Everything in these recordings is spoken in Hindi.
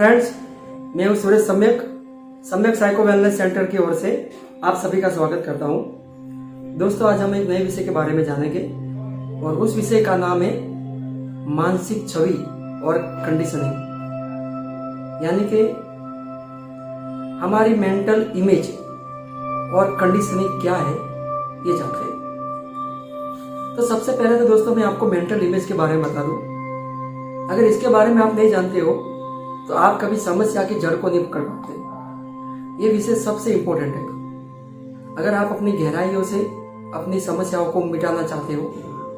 फ्रेंड्स, मैं हूं सूरज सम्यक साइको वेलनेस सेंटर की ओर से आप सभी का स्वागत करता हूं। दोस्तों, आज हम एक नए विषय के बारे में जानेंगे और उस विषय का नाम है मानसिक छवि और कंडीशनिंग, यानी कि हमारी मेंटल इमेज और कंडीशनिंग क्या है, ये जानते हैं। तो सबसे पहले तो दोस्तों मैं आपको मेंटल इमेज के बारे में बता दूं। अगर इसके बारे में आप नहीं जानते हो तो आप कभी समस्या की जड़ को नहीं पकड़ पाते। ये विषय सबसे इंपॉर्टेंट है। अगर आप अपनी गहराइयों से अपनी समस्याओं को मिटाना चाहते हो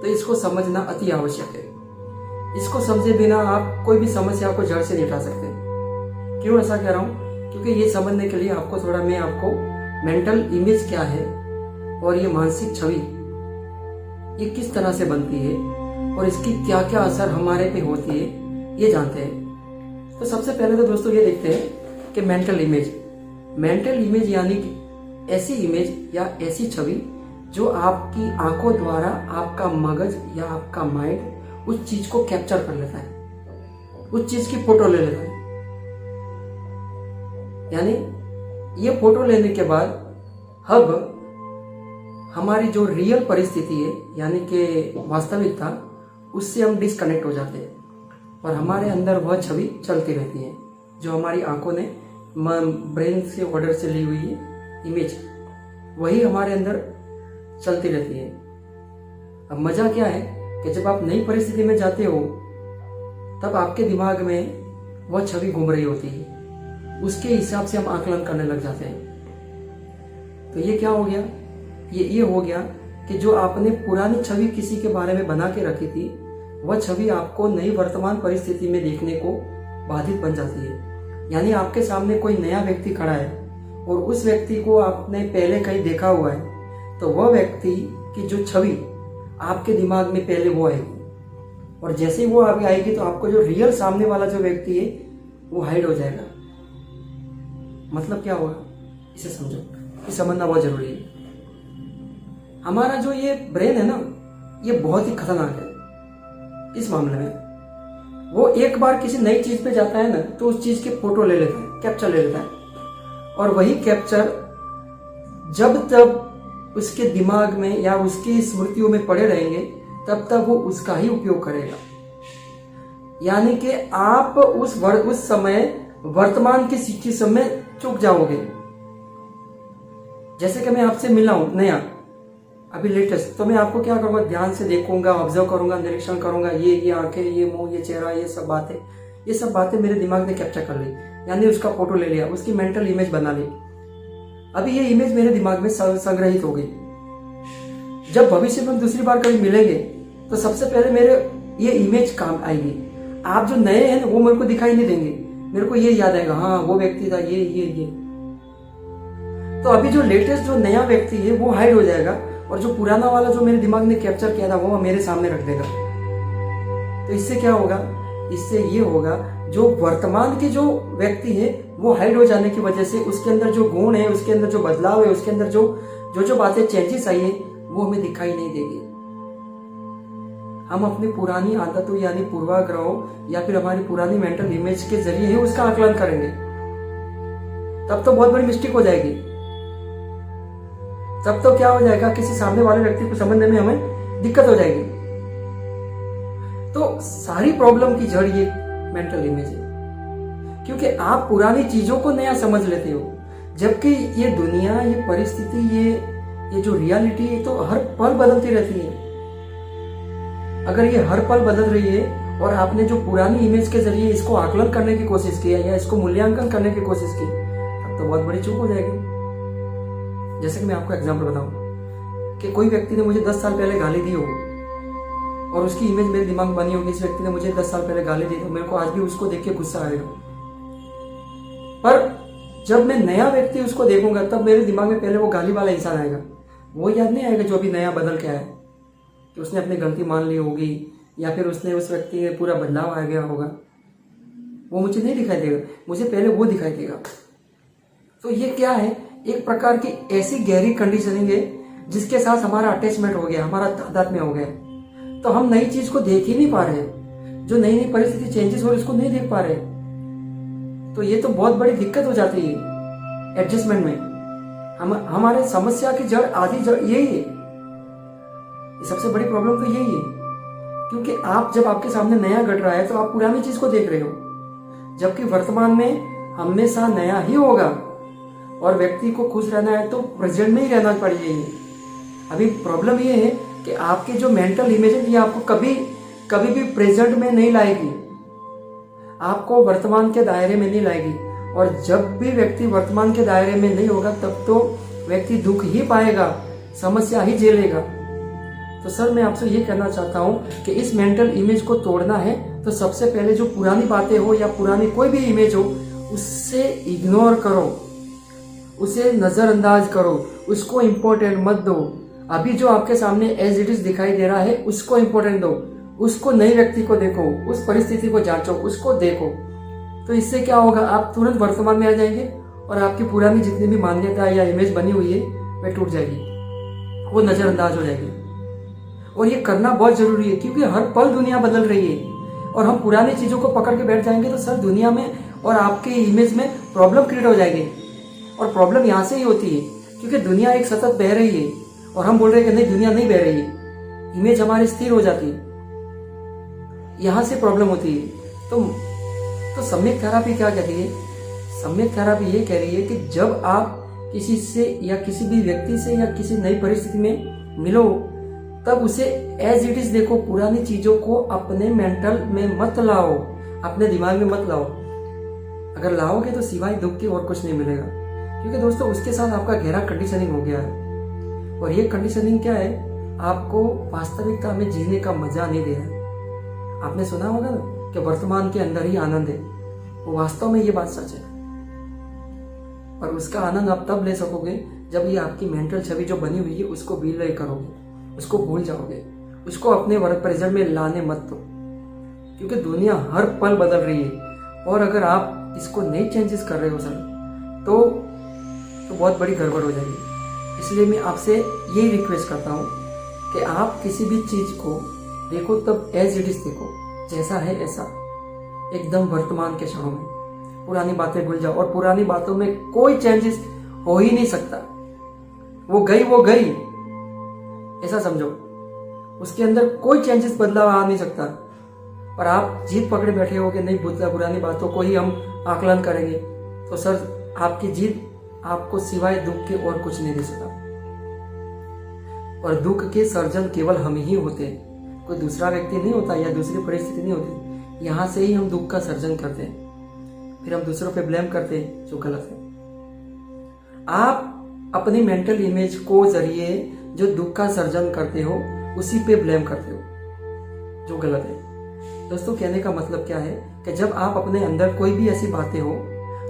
तो इसको समझना अति आवश्यक है। इसको समझे बिना आप कोई भी समस्या को जड़ से नहीं हटा सकते। क्यों ऐसा कह रहा हूं? क्योंकि ये समझने के लिए मैं आपको मेंटल इमेज क्या है और ये मानसिक छवि ये किस तरह से बनती है और इसकी क्या क्या असर हमारे पे होती है, ये जानते हैं। तो सबसे पहले तो दोस्तों ये देखते हैं कि मेंटल इमेज यानी कि ऐसी इमेज या ऐसी छवि जो आपकी आंखों द्वारा आपका मगज या आपका माइंड उस चीज को कैप्चर कर लेता है, उस चीज की फोटो ले लेता है। यानी ये फोटो लेने के बाद अब हमारी जो रियल परिस्थिति है यानी कि वास्तविकता, उससे हम डिस्कनेक्ट हो जाते हैं और हमारे अंदर वह छवि चलती रहती है जो हमारी आंखों ने ब्रेन से ऑर्डर से ली हुई इमेज, वही हमारे अंदर चलती रहती है। अब मजा क्या है कि जब आप नई परिस्थिति में जाते हो तब आपके दिमाग में वह छवि घूम रही होती है, उसके हिसाब से हम आकलन करने लग जाते हैं। तो ये क्या हो गया? ये हो गया कि जो आपने पुरानी छवि किसी के बारे में बना के रखी थी, वह छवि आपको नई वर्तमान परिस्थिति में देखने को बाधित बन जाती है। यानी आपके सामने कोई नया व्यक्ति खड़ा है और उस व्यक्ति को आपने पहले कहीं देखा हुआ है, तो वह व्यक्ति की जो छवि आपके दिमाग में पहले वो आएगी और जैसे ही वो आगे आएगी तो आपको जो रियल सामने वाला जो व्यक्ति है वो हाइड हो जाएगा। मतलब क्या होगा, इसे समझो, ये समझना बहुत जरूरी है। हमारा जो ये ब्रेन है ना, ये बहुत ही खतरनाक है इस मामले में। वो एक बार किसी नई चीज पे जाता है ना तो उस चीज की फोटो ले लेता है, कैप्चर ले लेता है और वही कैप्चर जब तब उसके दिमाग में या उसकी स्मृतियों में पड़े रहेंगे तब तक वो उसका ही उपयोग करेगा। यानी कि आप उस समय वर्तमान की सिचुएशन में चूक जाओगे। जैसे कि मैं आपसे मिला हूं नया, अभी लेटेस्ट, तो मैं आपको क्या करूंगा, ध्यान से देखूंगा, ऑब्जर्व करूंगा, निरीक्षण करूंगा। ये आंखें, ये मुंह, ये चेहरा, ये सब बातें मेरे दिमाग ने कैप्चर कर ली, यानी उसका फोटो ले लिया, उसकी मेंटल इमेज बना ली। अभी ये इमेज मेरे दिमाग में संग्रहित हो गई। जब भविष्य में दूसरी बार कभी मिलेंगे तो सबसे पहले मेरे ये इमेज काम आएगी। आप जो नए हैं वो मेरे को दिखाई नहीं देंगे, मेरे को ये याद आएगा, हाँ वो व्यक्ति था, ये। तो अभी जो लेटेस्ट जो नया व्यक्ति है वो हाइड हो जाएगा और जो पुराना वाला जो मेरे दिमाग ने कैप्चर किया था वो मेरे सामने रख देगा। तो इससे क्या होगा? इससे ये होगा, जो वर्तमान के जो व्यक्ति है वो हाइड हो जाने की वजह से उसके अंदर जो गुण है, उसके अंदर जो बदलाव है, उसके अंदर जो बातें चेंजेस आई है वो हमें दिखाई नहीं देगी। हम अपनी पुरानी आदतों यानी पूर्वाग्रहों या फिर हमारी पुरानी मेंटल इमेज के जरिए ही उसका आकलन करेंगे। तब तो बहुत बड़ी मिस्टेक हो जाएगी। तब तो क्या हो जाएगा, किसी सामने वाले व्यक्ति को समझने में हमें दिक्कत हो जाएगी। तो सारी प्रॉब्लम की जड़ ये मेंटल इमेज है, क्योंकि आप पुरानी चीजों को नया समझ लेते हो, जबकि ये दुनिया, ये परिस्थिति, ये जो रियलिटी है तो हर पल बदलती रहती है। अगर ये हर पल बदल रही है और आपने जो पुरानी इमेज के जरिए इसको आकलन करने की कोशिश की या इसको मूल्यांकन करने की कोशिश की, तब तो बहुत बड़ी चूक हो जाएगी। जैसे कि मैं आपको एग्जांपल बताऊं कि कोई व्यक्ति ने मुझे 10 साल पहले गाली दी हो और उसकी इमेज मेरे दिमाग में बनी होगी, इस व्यक्ति ने मुझे 10 साल पहले गाली दी तो मेरे को आज भी उसको देख के गुस्सा आएगा। पर जब मैं नया व्यक्ति उसको देखूंगा तब मेरे दिमाग में पहले वो गाली वाला इंसान आएगा, वो याद नहीं आएगा जो अभी नया बदल के आया है, कि उसने अपनी गलती मान ली होगी या फिर उसने उस व्यक्ति में पूरा बदलाव आ गया होगा। वो मुझे नहीं दिखाई देगा, मुझे पहले वो दिखाई देगा। तो ये क्या है? एक प्रकार की ऐसी गहरी कंडीशनिंग है जिसके साथ हमारा अटैचमेंट हो गया, हमारा तादाद में हो गया। तो हम नई चीज को देख ही नहीं पा रहे, जो नई नई परिस्थिति चेंजेस हो रही उसको नहीं देख पा रहे। तो ये तो बहुत बड़ी दिक्कत हो जाती है एडजस्टमेंट में। हमारे समस्या की जड़ आधी जड़ यही है, ये सबसे बड़ी प्रॉब्लम तो यही है। क्योंकि आप जब आपके सामने नया घट रहा है तो आप पुरानी चीज को देख रहे हो, जबकि वर्तमान में हमेशा नया ही होगा और व्यक्ति को खुश रहना है तो प्रेजेंट में ही रहना पड़ेगा। अभी प्रॉब्लम ये है कि आपकी जो मेंटल इमेज है ये आपको कभी भी प्रेजेंट में नहीं लाएगी, आपको वर्तमान के दायरे में नहीं लाएगी। और जब भी व्यक्ति वर्तमान के दायरे में नहीं होगा तब तो व्यक्ति दुख ही पाएगा, समस्या ही झेलेगा। तो सर मैं आपसे ये कहना चाहता हूँ कि इस मेंटल इमेज को तोड़ना है तो सबसे पहले जो पुरानी बातें हो या पुरानी कोई भी इमेज हो उससे इग्नोर करो, उसे नजरअंदाज करो, उसको इम्पोर्टेंट मत दो। अभी जो आपके सामने एज इट इज दिखाई दे रहा है उसको इम्पोर्टेंट दो, उसको नए व्यक्ति को देखो, उस परिस्थिति को जांचो, उसको देखो। तो इससे क्या होगा, आप तुरंत वर्तमान में आ जाएंगे और आपकी पुरानी जितनी भी मान्यता या इमेज बनी हुई है वह टूट जाएगी, वो नजरअंदाज हो जाएगी। और ये करना बहुत जरूरी है क्योंकि हर पल दुनिया बदल रही है और हम पुरानी चीजों को पकड़ के बैठ जाएंगे तो सर दुनिया में और आपके इमेज में प्रॉब्लम क्रिएट हो जाएगी। और प्रॉब्लम यहाँ से ही होती है क्योंकि दुनिया एक सतत बह रही है और हम बोल रहे हैं कि नहीं दुनिया नहीं बह रही है, इमेज हमारी स्थिर हो जाती है, यहां से प्रॉब्लम होती है। तो सम्यक थेरापी क्या कहती है? सम्यक थेरापी ये कह रही है कि जब आप किसी से या किसी भी व्यक्ति से या किसी नई परिस्थिति में मिलो तब उसे एज इट इज देखो, पुरानी चीजों को अपने मेंटल में मत लाओ, अपने दिमाग में मत लाओ। अगर लाओगे तो सिवाय दुख के और कुछ नहीं मिलेगा, क्योंकि दोस्तों उसके साथ आपका गहरा कंडीशनिंग हो गया है। और ये कंडीशनिंग क्या है, आपको वास्तविकता में जीने का मजा नहीं दे रहा है। आपने सुना होगा ना कि वर्तमान के अंदर ही आनंद है, वो वास्तव में ये बात सच है। और उसका आनंद आप तब ले सकोगे जब ये आपकी मेंटल छवि जो बनी हुई है उसको विलय करोगे, उसको भूल जाओगे, उसको अपने वर्क प्रेजेंट में लाने मत दो। क्योंकि दुनिया हर पल बदल रही है और अगर आप इसको नहीं चेंजेस कर रहे हो सर तो बहुत बड़ी गड़बड़ हो जाएगी। इसलिए मैं आपसे यही रिक्वेस्ट करता हूँ कि आप किसी भी चीज को देखो तब एज इट इज देखो, जैसा है ऐसा, एकदम वर्तमान के क्षणों में। पुरानी बातें भूल जाओ और पुरानी बातों में कोई चेंजेस हो ही नहीं सकता, वो गई ऐसा समझो, उसके अंदर कोई चेंजेस बदलाव आ नहीं सकता। और आप जीत पकड़े बैठे हो कि नहीं पुरानी बातों को ही हम आकलन करेंगे, तो सर आपकी जीत आपको सिवाय दुख के और कुछ नहीं दे सकता। और दुख के सर्जन केवल हम ही होते हैं, कोई दूसरा व्यक्ति नहीं होता या दूसरी परिस्थिति नहीं होती। यहां से ही हम दुख का सर्जन करते हैं, फिर हम दूसरों पे ब्लेम करते हैं जो गलत है। आप अपनी मेंटल इमेज को जरिए जो दुख का सर्जन करते हो उसी पे ब्लेम करते हो जो गलत है। दोस्तों कहने का मतलब क्या है कि जब आप अपने अंदर कोई भी ऐसी बातें हो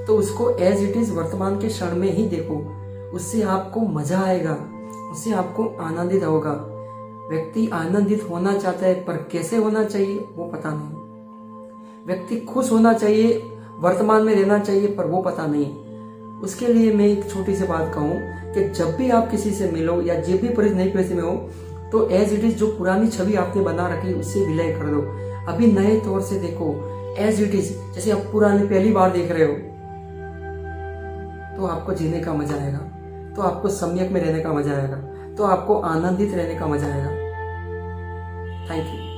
तो उसको एज इट इज वर्तमान के क्षण में ही देखो, उससे आपको मजा आएगा, उससे आपको आनंदित होगा। व्यक्ति आनंदित होना चाहता है पर कैसे होना चाहिए वो पता नहीं। व्यक्ति खुश होना चाहिए, वर्तमान में रहना चाहिए, पर वो पता नहीं। उसके लिए मैं एक छोटी सी बात कहूँ कि जब भी आप किसी से मिलो या जब भी नई परिस्थिति में हो तो एज इट इज जो पुरानी छवि आपने बना रखी उससे विलय कर दो। अभी नए तौर से देखो एज इट इज, जैसे आप पुरानी पहली बार देख रहे हो, तो आपको जीने का मजा आएगा, तो आपको सम्यक में रहने का मजा आएगा, तो आपको आनंदित रहने का मजा आएगा। Thank you.